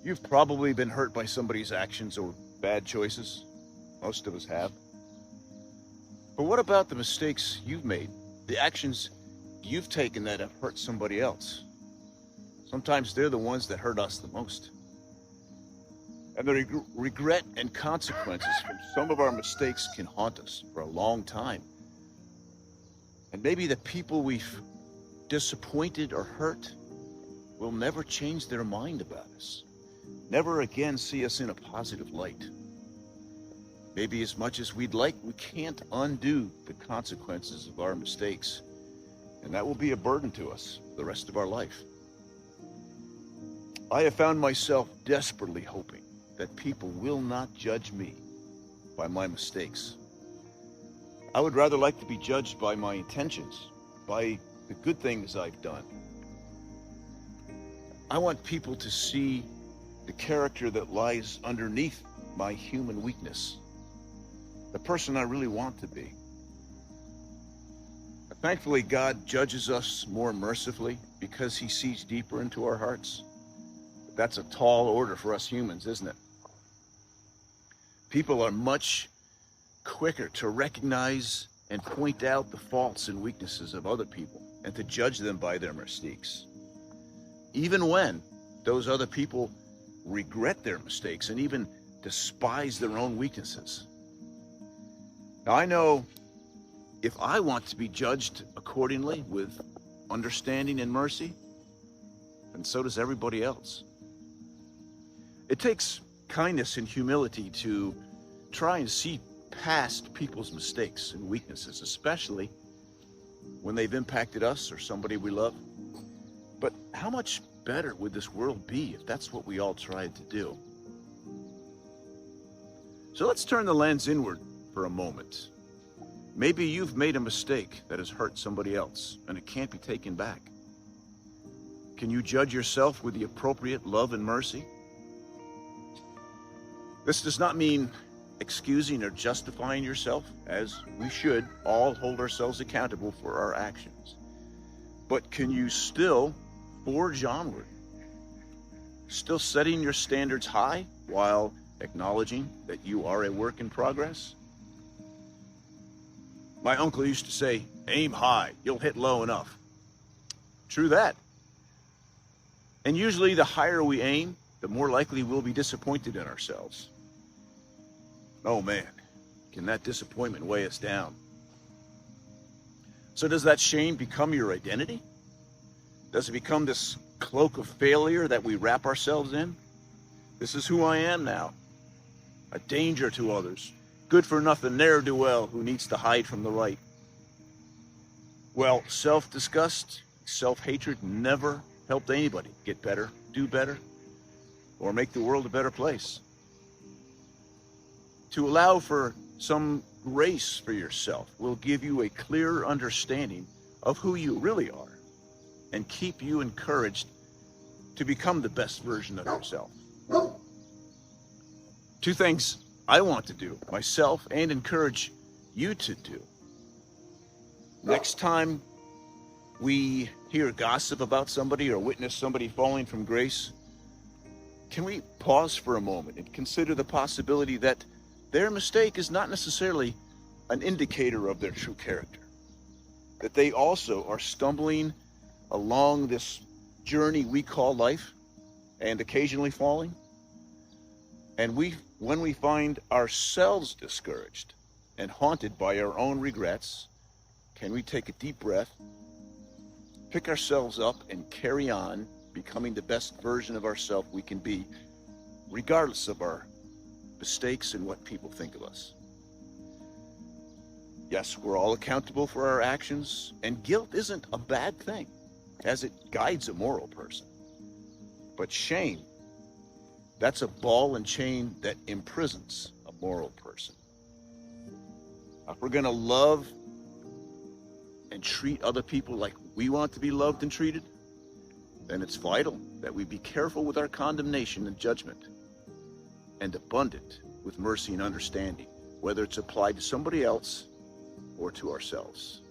You've probably been hurt by somebody's actions or bad choices. Most of us have. But what about the mistakes you've made? The actions you've taken that have hurt somebody else? Sometimes they're the ones that hurt us the most. And the regret and consequences from some of our mistakes can haunt us for a long time. And maybe the people we've disappointed or hurt will never change their mind about us. Never again see us in a positive light. Maybe as much as we'd like, we can't undo the consequences of our mistakes. And that will be a burden to us the rest of our life. I have found myself desperately hoping that people will not judge me by my mistakes. I would rather like to be judged by my intentions, by the good things I've done. I want people to see the character that lies underneath my human weakness, the person I really want to be. Thankfully, God judges us more mercifully because he sees deeper into our hearts. But that's a tall order for us humans, isn't it? People are much quicker to recognize and point out the faults and weaknesses of other people and to judge them by their mistakes, even when those other people regret their mistakes and even despise their own weaknesses. Now, I know if I want to be judged accordingly with understanding and mercy, then so does everybody else. It takes kindness and humility to try and see past people's mistakes and weaknesses, especially when they've impacted us or somebody we love. But how much better would this world be if that's what we all tried to do? So let's turn the lens inward for a moment. Maybe you've made a mistake that has hurt somebody else, and it can't be taken back. Can you judge yourself with the appropriate love and mercy? This does not mean excusing or justifying yourself, as we should all hold ourselves accountable for our actions. But can you still forge onward, still setting your standards high while acknowledging that you are a work in progress? My uncle used to say, aim high, you'll hit low enough. True that. And usually the higher we aim, the more likely we'll be disappointed in ourselves. Oh man, can that disappointment weigh us down? So does that shame become your identity? Does it become this cloak of failure that we wrap ourselves in? This is who I am now. A danger to others. Good for nothing ne'er-do-well who needs to hide from the light. Well, self-disgust, self-hatred never helped anybody get better, do better, or make the world a better place. To allow for some grace for yourself will give you a clearer understanding of who you really are and keep you encouraged to become the best version of yourself. Two things I want to do myself and encourage you to do. Next time we hear gossip about somebody or witness somebody falling from grace, can we pause for a moment and consider the possibility that their mistake is not necessarily an indicator of their true character, that they also are stumbling along this journey we call life and occasionally falling? And when we find ourselves discouraged and haunted by our own regrets, can we take a deep breath, pick ourselves up, and carry on becoming the best version of ourselves we can be, regardless of our mistakes and what people think of us? Yes, we're all accountable for our actions, and guilt isn't a bad thing, as it guides a moral person. But shame, that's a ball and chain that imprisons a moral person. If we're going to love and treat other people like we want to be loved and treated, then it's vital that we be careful with our condemnation and judgment, and abundant with mercy and understanding, whether it's applied to somebody else or to ourselves.